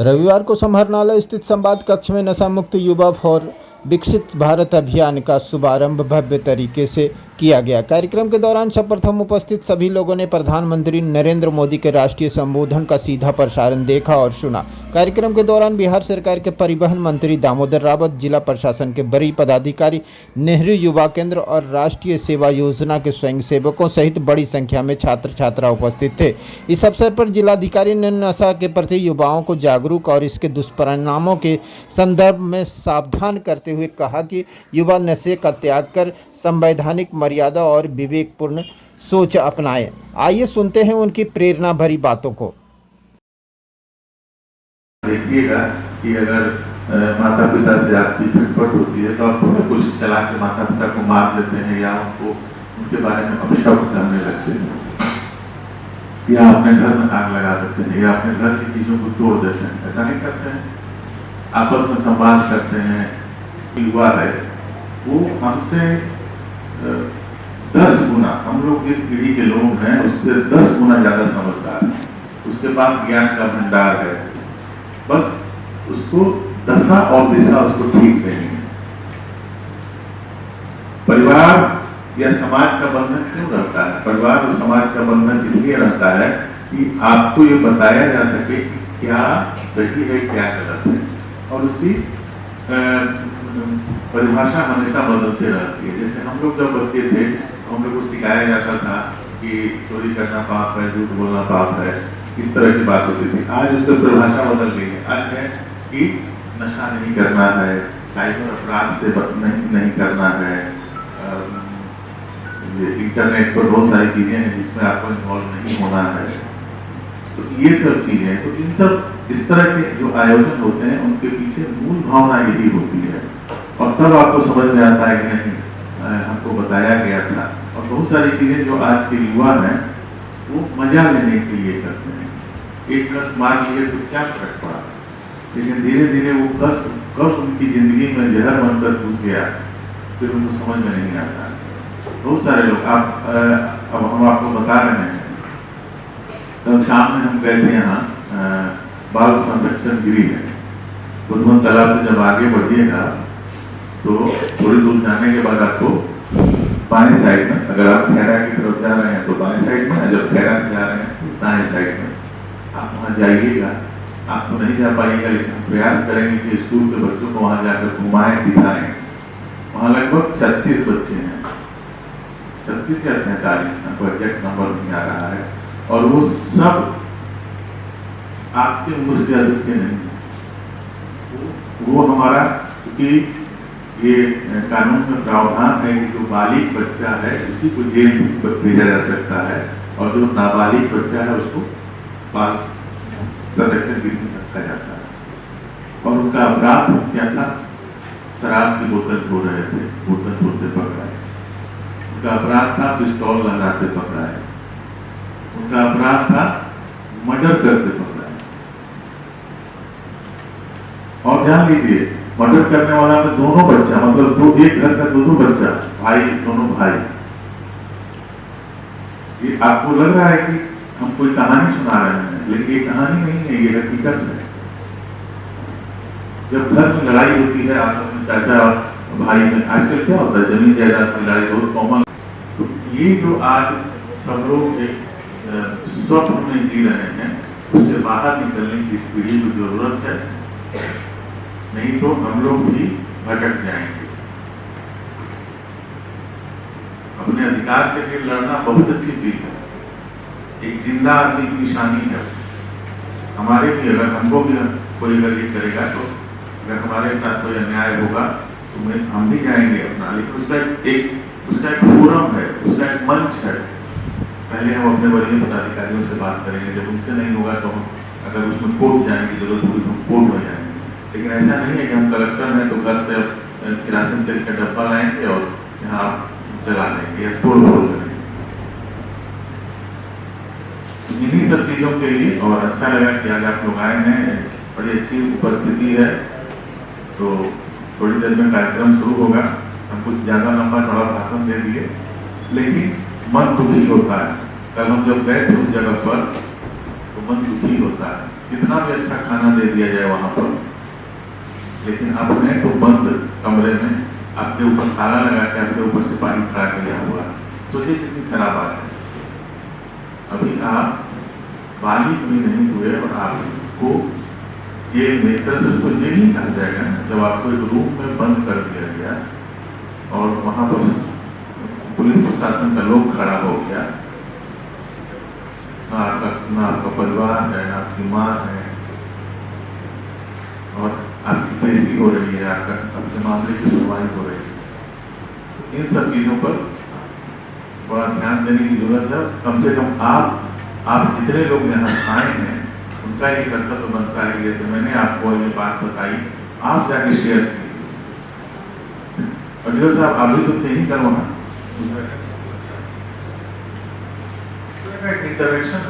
रविवार को समाहरणालय स्थित संवाद कक्ष में नशा मुक्त युवा फॉर विकसित भारत अभियान का शुभारंभ भव्य तरीके से किया गया। कार्यक्रम के दौरान सर्वप्रथम उपस्थित सभी लोगों ने प्रधानमंत्री नरेंद्र मोदी के राष्ट्रीय संबोधन का सीधा प्रसारण देखा और सुना। कार्यक्रम के दौरान बिहार सरकार के परिवहन मंत्री दामोदर रावत, जिला प्रशासन के वरीय पदाधिकारी, नेहरू युवा केंद्र और राष्ट्रीय सेवा योजना के स्वयंसेवकों सहित बड़ी संख्या में छात्र छात्रा उपस्थित थे। इस अवसर पर जिलाधिकारी ने नशा के प्रति युवाओं को जागरूक और इसके दुष्परिणामों के संदर्भ में सावधान करते हुए कहा कि युवा नशे का त्याग कर संवैधानिक मर्यादा और विवेकपूर्ण सोच अपनाएं। आइए सुनते हैं उनकी प्रेरणा भरी बातों को। देखिएगा कि अगर माता पिता से आपकी खटपट होती है तो आप थोड़ा कुछ चला के माता पिता को मार देते हैं या उनको उनके बारे में अपशब्द करने लगते हैं या अपने घर में आग लगा देते हैं या अपने घर की चीजों को तोड़ देते हैं। ऐसा नहीं करते हैं, आपस में संवाद करते हैं। युवा है वो हमसे 10 गुना, हम लोग जिस पीढ़ी के लोग हैं उससे 10 गुना ज्यादा समझदार है, उसके पास ज्ञान का भंडार है, बस उसको दशा और दिशा उसको ठीक नहीं है। परिवार या समाज का बंधन क्यों रहता है? परिवार और समाज का बंधन इसलिए रहता है कि आपको ये बताया जा सके कि क्या सही है क्या गलत है, और उसकी परिभाषा हमेशा बदलते रहती है। जैसे हम लोग जब बच्चे थे तो हम लोग को सिखाया जाता था कि चोरी करना पाप है, झूठ बोलना पाप है, इस तरह की बात होती थी। आज उसकी परिभाषा बदल गई है। आज है कि नशा नहीं करना है, साइबर अपराध से नहीं करना है, इंटरनेट पर बहुत सारी चीजें हैं जिसमें आपको इन्वॉल्व नहीं होना है। तो ये सब चीजें, तो इन सब इस तरह के जो आयोजन होते हैं उनके पीछे मूल भावना यही होती है, और तब आपको समझ में आता है कि नहीं हमको बताया गया था। और बहुत सारी चीजें जो आज के युवा हैं वो मजा लेने के लिए करते हैं। एक कस मार लिए तो क्या फर्क पड़ा, लेकिन धीरे धीरे वो कस कब उनकी जिंदगी में जहर बनकर घुस गया फिर उनको समझ में नहीं आता। बहुत सारे लोग अब हम आपको बता रहे हैं, कल शाम में हम गए थे यहाँ बाल संरक्षण गृह है, बुधवन तालाब से जब आगे बढ़िएगा तो थोड़ी दूर जाने के बाद आपको बाएं साइड में, अगर आप खैरा की तरफ जा रहे हैं तो बाएं साइड में, जब खैरा से आ रहे हैं तो दाएं साइड में आप वहाँ जाइएगा। आप तो नहीं जा पाइएगा, लेकिन हम प्रयास करेंगे कि स्कूल के बच्चों को वहाँ जाकर घुमाएं, दिखाएं। वहाँ लगभग 36 बच्चे हैं, 36 या 43, हमको एग्जैक्ट नंबर नहीं आ रहा है, और वो सब आपकी उम्र से अधिक के नहीं। वो हमारा, क्योंकि ये कानून में प्रावधान है कि जो बालिग बच्चा है उसी को जेल भेजा जा सकता है, और जो नाबालिग बच्चा है उसको बाल संरक्षण गृह में रखा जाता है। और उनका अपराध क्या था? शराब की बोतल धो रहे थे, बोतल धोते पकड़ाए। उनका अपराध था पिस्तौल लहराते पकड़ाए। उनका अपराध था मर्डर करते पकड़ाए। और जान लीजिए, मर्डर करने वाला में दोनों बच्चा, मतलब एक घर का दो बच्चा, भाई, दोनों भाई। ये आपको लग रहा है कि हम कोई कहानी सुना रहे हैं, लेकिन ये कहानी नहीं है, ये हकीकत है। जब घर में लड़ाई होती है आपस में, चाचा और भाई में, आजकल क्या होता है जमीन जायदाद की लड़ाई बहुत कॉमन। तो ये जो आज सब लोग एक स्वप्न में जी रहे हैं, उससे बाहर निकलने की इस पीढ़ी को जरूरत है, नहीं तो हम लोग भी भटक जाएंगे। अपने अधिकार के लिए लड़ना बहुत अच्छी चीज है, एक जिंदा आदमी की निशानी है। हमारे भी, अगर हमको भी कोई अगर ये करेगा तो अगर हमारे साथ कोई अन्याय होगा तो हम भी जाएंगे अपना, लेकिन उसका एक फोरम है, उसका एक मंच है। पहले हम अपने वरीय पदाधिकारियों से बात करेंगे, जब उनसे नहीं होगा तो हम अगर उसमें कोर्ट जाने की जरूरत होगी तो कोर्ट में जाएंगे। लेकिन ऐसा नहीं है कि हम कलेक्टर हैं तो घर से किरासन तेल का डब्बा लाएंगे और यहाँ चला लेंगे या तोड़ फोड़ करेंगे। इन्हीं सब चीजों के लिए, और अच्छा लगा कि आज आप लोग आए हैं, बड़ी अच्छी उपस्थिति है। तो थोड़ी देर में कार्यक्रम शुरू होगा, हम कुछ ज्यादा लंबा थोड़ा भाषण दे दिए, लेकिन मन दुखी होता है। कल हम जब गए थे उस जगह पर तो मन दुखी होता है। कितना भी अच्छा खाना दे दिया जाए वहां पर, लेकिन आपने तो बंद कमरे में आपके ऊपर ताला लगा के आपके ऊपर सिपाही खड़ा किया हुआ, सोचिए कितनी खराब बात है। अभी आप बालिग भी नहीं हुए और आपको जेल में, तरह से उसको जेल ही कहा जाएगा ना, जब आपको एक रूम में बंद कर दिया गया और वहां पर पुलिस प्रशासन का लोग खड़ा हो गया, ना आपका परिवार है, ना आपकी माँ है, और आपकी पेशी हो रही है, आपके मामले की सुनवाई हो रही है। इन सब चीजों पर बड़ा ध्यान देने की जरूरत है। कम से कम आप जितने लोग यहाँ आए हैं उनका ये कर्तव्य बनता है कि जैसे मैंने आपको ये बात बताई, आप जाके शेयर कीजिए। और साहब अभी तो थे ही कर वहां इंटरवेंशन